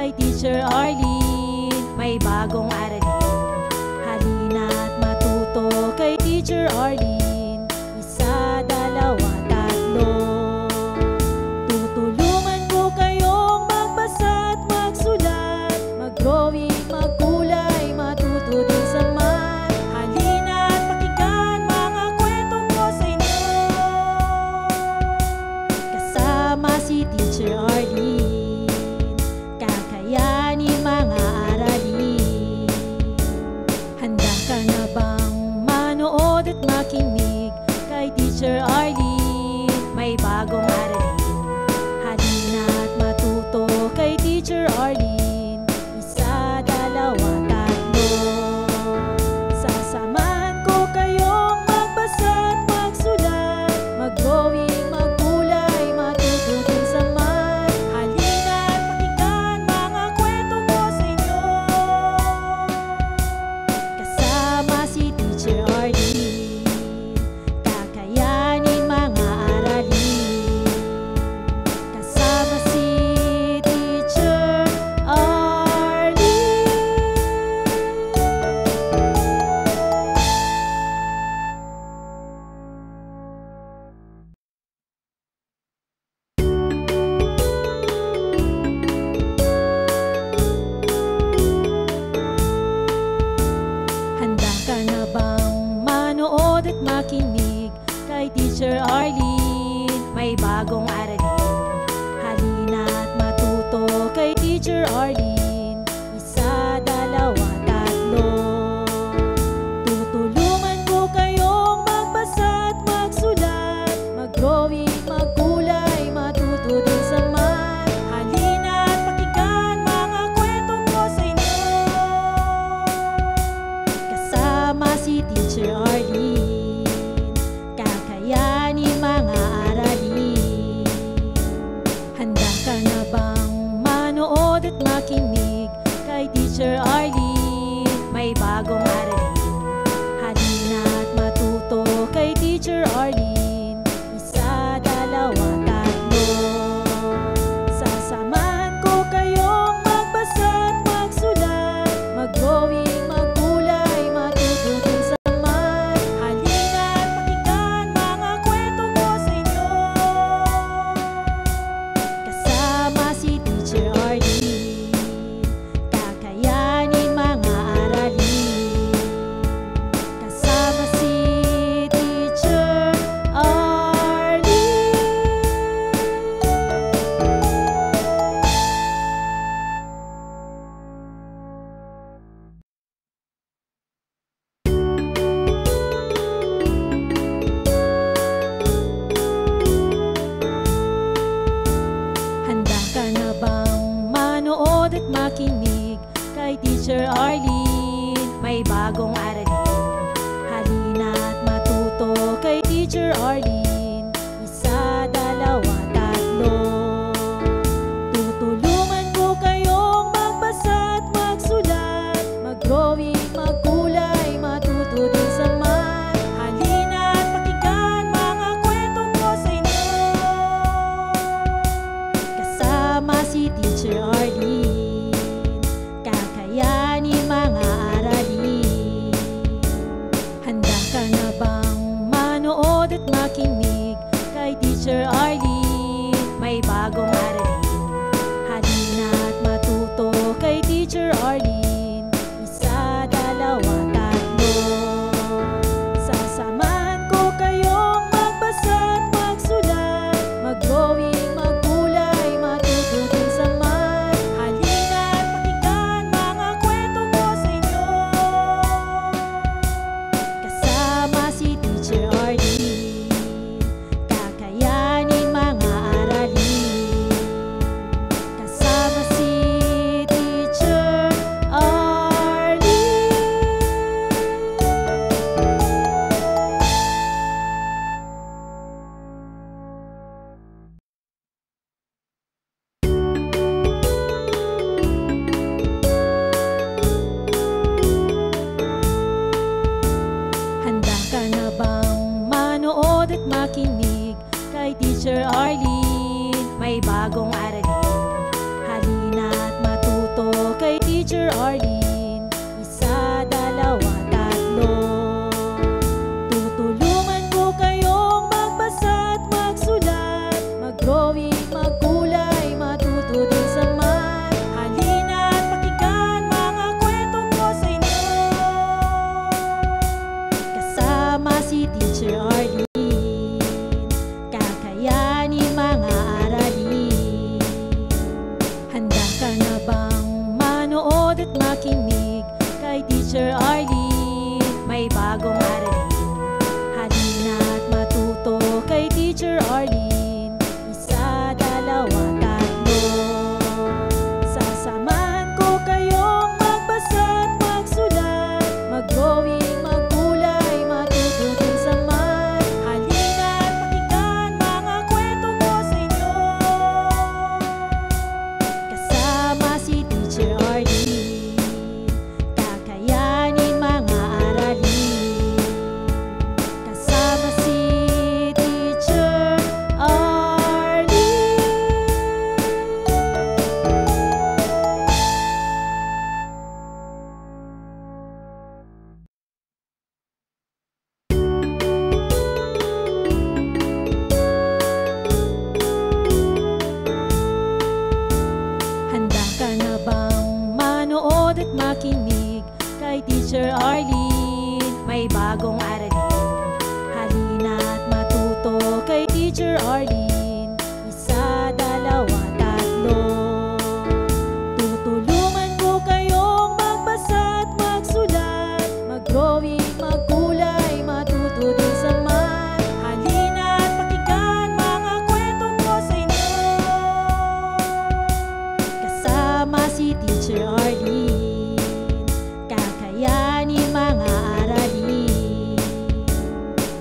kay Teacher Arlene. May bagong aralin, halina't matuto kay Teacher Arlene. Isa, dalawa, tatlo. Tutulungan ko kayong magbasa at magsulat, mag-drawing, magkulay, matuto din sa math. Halina't pakinggan mga kwento ko sa inyo, kasama si Teacher Arlene. Kakayanin mga aralin. Handa ka na bang manood at makinig kay Teacher Arlene? May bagong aralin, halina't matuto kay Teacher Arlene. Isa, dalawa, tatlo. Sasamahan ko kayong magbasa at magsulat, mag-drawing, magkulay, matuto din sa math. Halina't pakinggan mga kwento ko sa inyo, kasama si Teacher Arlene. Kakayanin mga aralin, kasama si Teacher Arlene. Handa ka na bang manood at makinig kay Teacher Arlene? May bagong aralin, halina't matuto kay Teacher Arlene. Isa, dalawa, tatlo. Tutulungan ko kayong magbasa at magsulat, mag-drawing, magkulay, matuto din sa math. Halina't pakinggan mga kwento ko sa inyo, kasama si Teacher Arlene. Kakayanin mga aralin. Handa ka na bang manood at makinig kay Teacher Arlene? May bagong aralin, halina't matuto kay Teacher Arlene. Isa, dalawa, tatlo. Sasamahan ko kayong magbasa at magsulat, mag-drawing, magkulay, matuto din sa math. Halina't pakinggan mga kwento ko sa inyo, kasama si Teacher Arlene. Kakayanin mga aralin, kasama si Teacher Arlene. Handa ka na bang manood at makinig kay Teacher Arlene? May bagong aralin, halina't matuto kay Teacher Arlene. Isa, dalawa, tatlo. Tutulungan ko kayong magbasa at magsulat, mag-drawing, magkulay, matuto din sa math. Halina't pakinggan mga kwento ko sa inyo, kasama si Teacher Arlene. Kakayanin mga aralin. Handa ka na bang manood at makinig Teacher Arlene. Isa, dalawa, tatlo. Tutulungan ko kayong magbasa at magsulat, mag-drawing, magkulay, matuto din sa math. Halina at pakinggan mga kwento ko sa inyo. Kasama si Teacher Arlene, kakayanin mga aralin. Handa ka na bang manood at makinig kay Teacher Arlene? May bagong aralin. Halina at matuto kay Teacher Arlene. Isa, dalawa, tatlo. Sasamahan ko kayong magbasa at magsulat, mag-drawing, magkulay, matuto din sa math. Halina at pakinggan mga kwento ko sa inyo. Kasama si Teacher Arlene, kakayanin mga aralin. Kasama si Teacher Arlene. Handa ka na bang manood at makinig kay Teacher Arlene? May bagong aralin. Halina at matuto kay Teacher Arlene. Isa, dalawa, tatlo. Tutulungan ko kayong magbasa at magsulat, mag-drawing, magkulay, matuto din sa math. Halina at pakinggan mga kwento ko sa inyo. Kasama si Teacher Arlene, kakayanin mga aralin.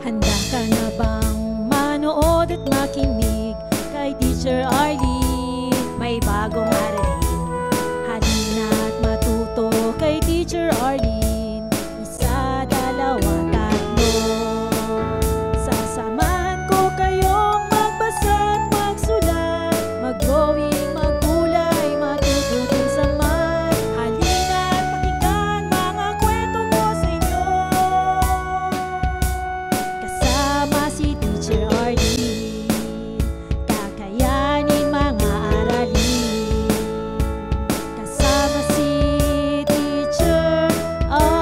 Handa ka na bang manood at makinig kay Teacher Arlene? May bagong aralin. Halina at matuto kay Teacher Arlene. Isa, dalawa, tatlo. Sasamahan ko kayong magbasa at magsulat, mag-drawing, magkulay, matuto din sa math. Halina at pakinggan mga kwento ko sa inyo. Kasama si Teacher Arlene, kakayanin mga aralin. Kasama si Teacher Arlene.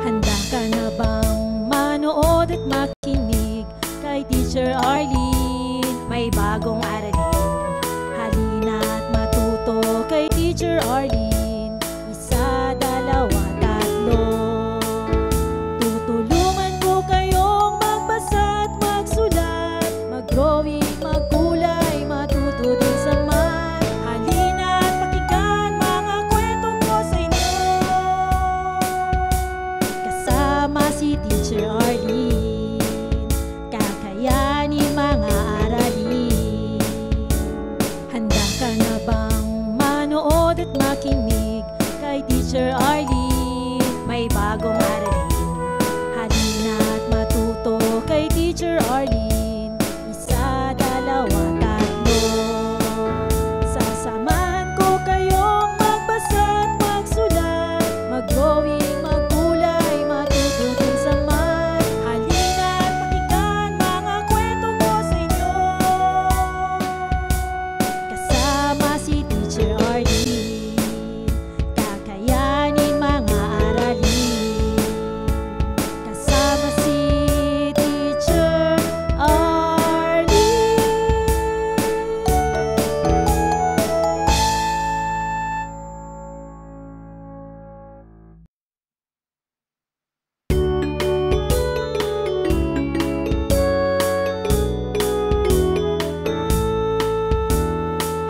Handa ka na bang manood at makinig kay Teacher Arlene? May bagong aralin. Halina at matuto kay Teacher Arlene. Isa, dalawa, tatlo. Tutulungan ko kayong magbasa at magsulat, mag-drawing, magkulay, matuto din sa math. Halina at pakinggan mga kwento ko sa inyo. Kasama si Teacher Arlene, kakayanin mga aralin. Handa ka na bang manood at makinig kay Teacher Arlene? May bagong aralin. Halina at matuto kay Teacher Arlene. Isa, dalawa, tatlo. Sasamahan ko kayong magbasa at magsulat, mag-drawing, magkulay, matuto din sa math. Halina at pakinggan mga kwento ko sa inyo. Kasama si Teacher Arlene, kakayanin mga aralin. Kasama si Teacher Arlene.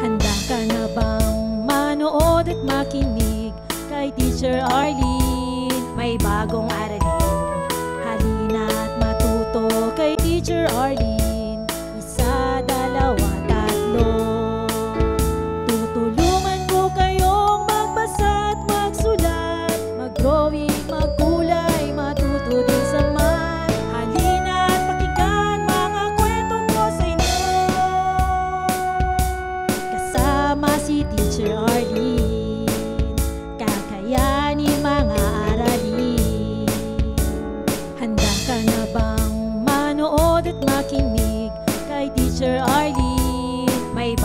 Handa ka na bang manood at makinig kay Teacher Arlene? May bagong aralin. Halina at matuto kay Teacher Arlene. Isa, dalawa, tatlo.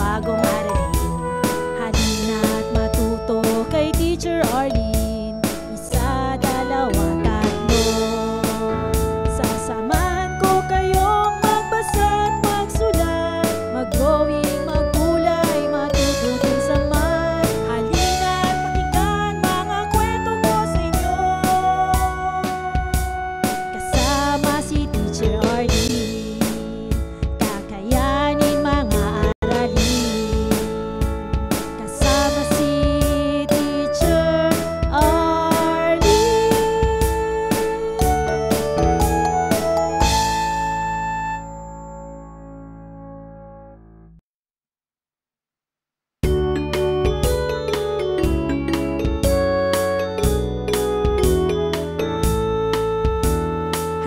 bagong aralin. Halina't matuto kay Teacher Arlene. Isa, dalawa, tatlo. Sasamahan ko kayong magbasa't magsulat, mag-drawing, maggulay, matuto din sa math. Halina't pakinggan mga kwento ko sa inyo. Kasama si Teacher Arlene, kakayanin mga aralin. Kasama si Teacher Arlene.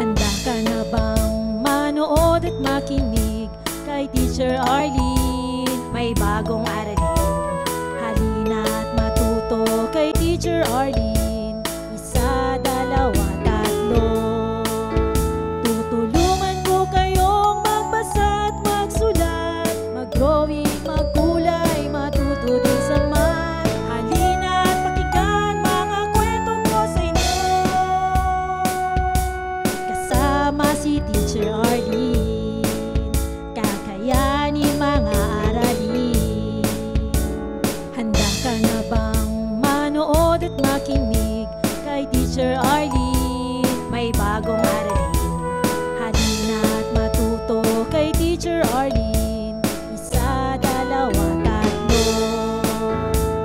Handa ka na bang manood at makinig kay Teacher Arlene? May bagong aralin. Halina't matuto kay Teacher Arlene. Isa, dalawa, tatlo. Tutulungan ko kayong magbasa at magsulat, mag-drawing, magkulay, matuto din sa math. Halina't pakinggan mga kwento ko sa inyo. Kasama si Teacher Arlene, kakayanin mga aralin. Handa ka na bang manood at makinig kay Teacher Arlene? May bagong aralin. Halina't matuto kay Teacher Arlene. Isa, dalawa, tatlo.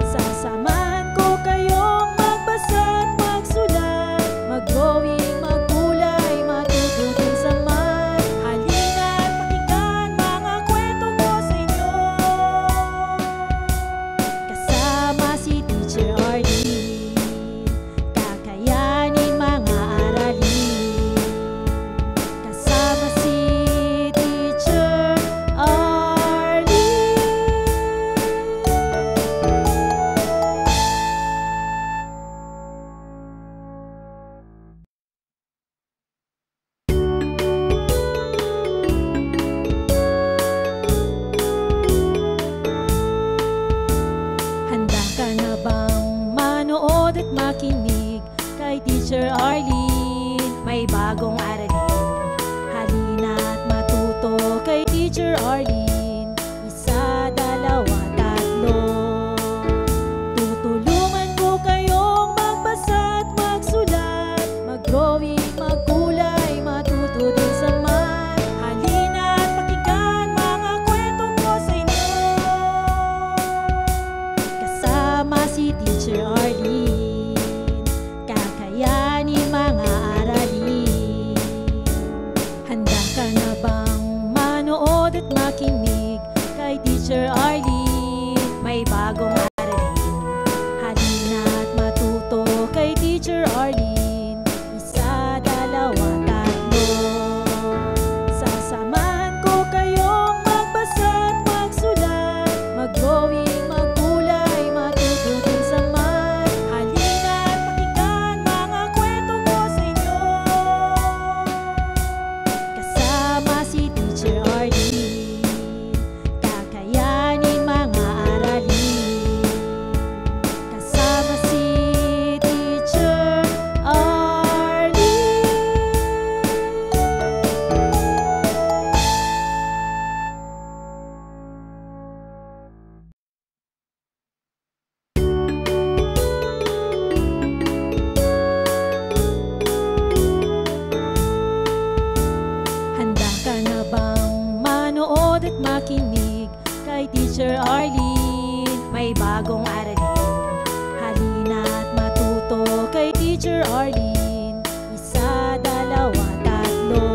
Sasamahan ko kayong magbasa at magsulat, mag-drawing, magkulay, matuto din sa math. Halina't pakinggan mga kwento ko sa inyo. Kasama si Teacher Arlene, kakayanin mga aralin. Kasama si Teacher Arlene. Handa ka na bang manood at makinig kay Teacher Arlene? May bagong aralin. Halina't matuto kay Teacher Arlene. Isa, dalawa, tatlo. Tutulungan ko kayong magbasa at magsulat, mag-drawing, magkulay, matuto din sa math. Halina't pakinggan mga kwento ko sa inyo. Kasama si Teacher Arlene, kakayanin mga aralin. Handa ka na bang manood at makinig kay Teacher Arlene? May bagong aralin. Halina't matuto kay Teacher Arlene. Isa, dalawa, tatlo. Sasamahan ko kayong magbasa at magsulat, mag-drawing, magkulay, matuto din sa math. Halina't pakinggan mga kwento ko sa inyo. Kasama si Teacher Arlene, kakayanin mga aralin. Kasama si Teacher Arlene. Handa ka na bang manood at makinig kay Teacher Arlene? May bagong aralin. Halina't matuto kay Teacher Arlene. Isa, dalawa, tatlo.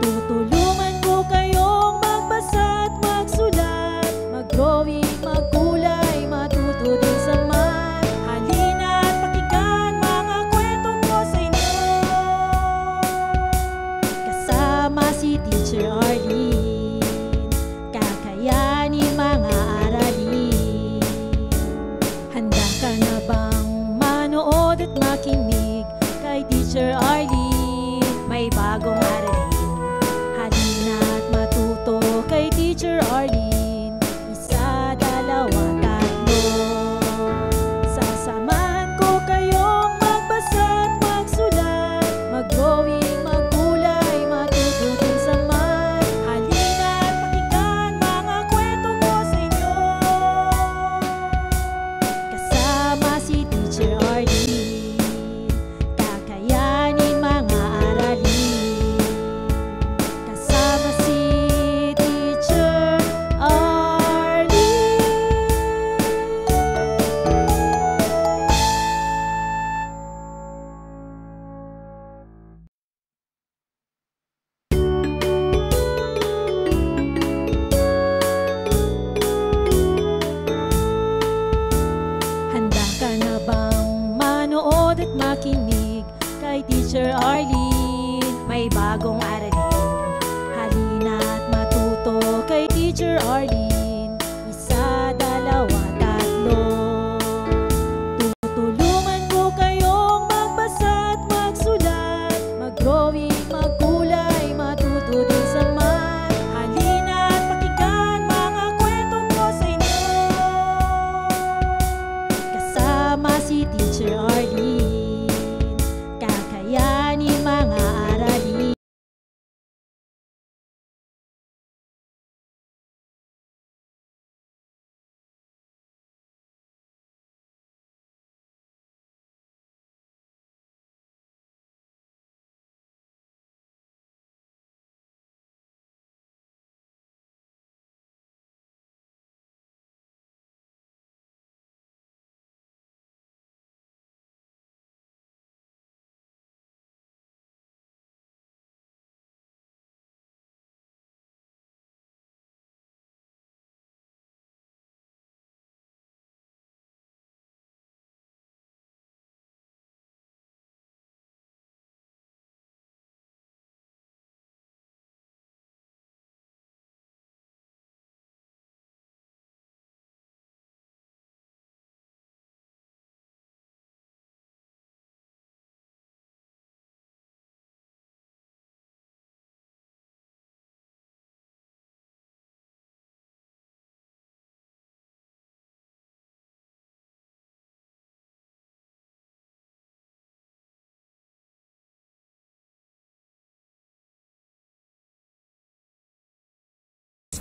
Tutulungan ko kayong magbasa at magsulat, mag-drawing, magkulay, matuto din sa math. Halina't pakinggan mga kwento ko sa inyo. Kasama si Teacher Arlene, kakayanin mga aralin. Handa ka na bang manood at makinig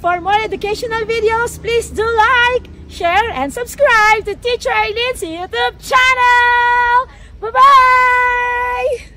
For more educational videos, please do like, share, and subscribe to Teacher Arlene's YouTube channel. Bye-bye!